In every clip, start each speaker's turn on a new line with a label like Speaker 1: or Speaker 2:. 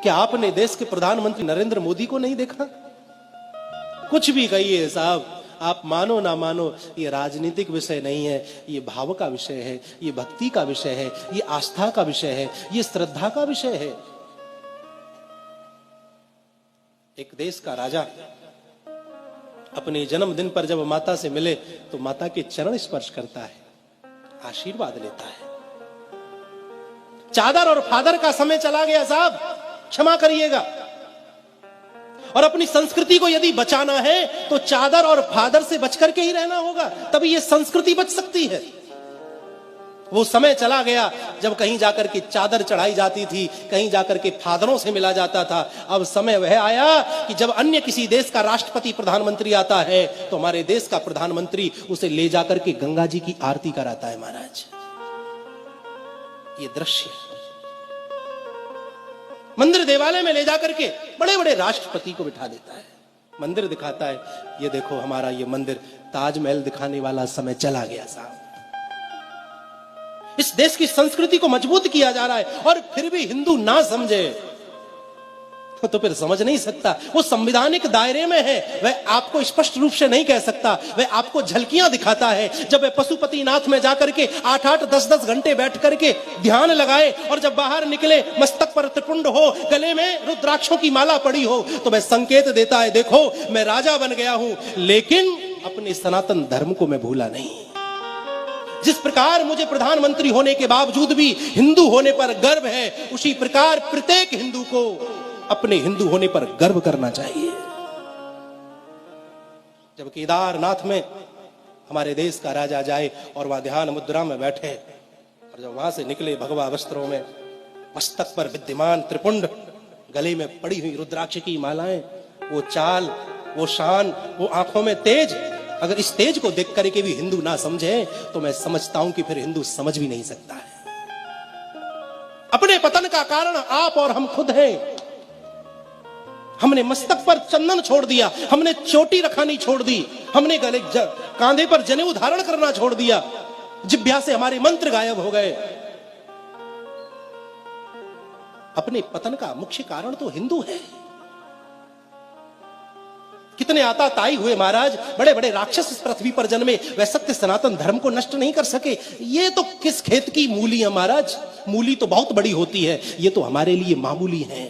Speaker 1: क्या आपने देश के प्रधानमंत्री नरेंद्र मोदी को नहीं देखा? कुछ भी कहिए साहब, आप मानो ना मानो, ये राजनीतिक विषय नहीं है, ये भाव का विषय है, ये भक्ति का विषय है, ये आस्था का विषय है, ये श्रद्धा का विषय है। एक देश का राजा अपने जन्मदिन पर जब माता से मिले तो माता के चरण स्पर्श करता है, आशीर्वाद लेता है। चादर और फादर का समय चला गया साहब, क्षमा करिएगा। और अपनी संस्कृति को यदि बचाना है तो चादर और फादर से बचकर के ही रहना होगा, तभी ये संस्कृति बच सकती है। वो समय चला गया जब कहीं जाकर के चादर चढ़ाई जाती थी, कहीं जाकर के फादरों से मिला जाता था। अब समय वह आया कि जब अन्य किसी देश का राष्ट्रपति प्रधानमंत्री आता है तो हमारे देश का प्रधानमंत्री उसे ले जाकर के गंगा जी की आरती कराता है। महाराज, ये दृश्य मंदिर देवालय में ले जाकर के बड़े बड़े राष्ट्रपति को बिठा देता है, मंदिर दिखाता है, ये देखो हमारा ये मंदिर, ताजमहल दिखाने वाला समय चला गया साहब। इस देश की संस्कृति को मजबूत किया जा रहा है और फिर भी हिंदू ना समझे तो फिर समझ नहीं सकता। वो संवैधानिक दायरे में है, वह आपको स्पष्ट रूप से नहीं कह सकता, वह आपको झलकियां दिखाता है। जब वह पशुपतिनाथ में जाकर के 8-8, 10-10 घंटे बैठ करके ध्यान लगाए और जब बाहर निकले मस्तक पर त्रिपुंड हो, गले में रुद्राक्षों की माला पड़ी हो, तो वह संकेत देता है, देखो मैं राजा बन गया हूं लेकिन अपने सनातन धर्म को मैं भूला नहीं। जिस प्रकार मुझे प्रधानमंत्री होने के बावजूद भी हिंदू होने पर गर्व है, उसी प्रकार प्रत्येक हिंदू को अपने हिंदू होने पर गर्व करना चाहिए। जब केदारनाथ में हमारे देश का राजा जाए और वहां ध्यान मुद्रा में बैठे और जब वहां से निकले भगवा वस्त्रों में, मस्तक पर विद्यमान त्रिपुंड, गले में पड़ी हुई रुद्राक्ष की मालाएं, वो चाल, वो शान, वो आंखों में तेज, अगर इस तेज को देख करके भी हिंदू ना समझे तो मैं समझता हूं कि फिर हिंदू समझ भी नहीं सकता है। अपने पतन का कारण आप और हम खुद हैं। हमने मस्तक पर चंदन छोड़ दिया, हमने चोटी रखानी छोड़ दी, हमने गले कांधे पर जनेऊ धारण करना छोड़ दिया, जिह्वा से हमारे मंत्र गायब हो गए। अपने पतन का मुख्य कारण तो हिंदू है। कितने आताताई हुए महाराज, बड़े बड़े राक्षस इस पृथ्वी पर जन्मे, वह सत्य सनातन धर्म को नष्ट नहीं कर सके। ये तो किस खेत की मूली है महाराज, मूली तो बहुत बड़ी होती है, ये तो हमारे लिए मामूली है।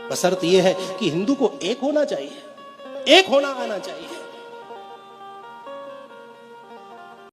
Speaker 1: बशर्त यह है कि हिंदू को एक होना चाहिए, एक होना आना चाहिए।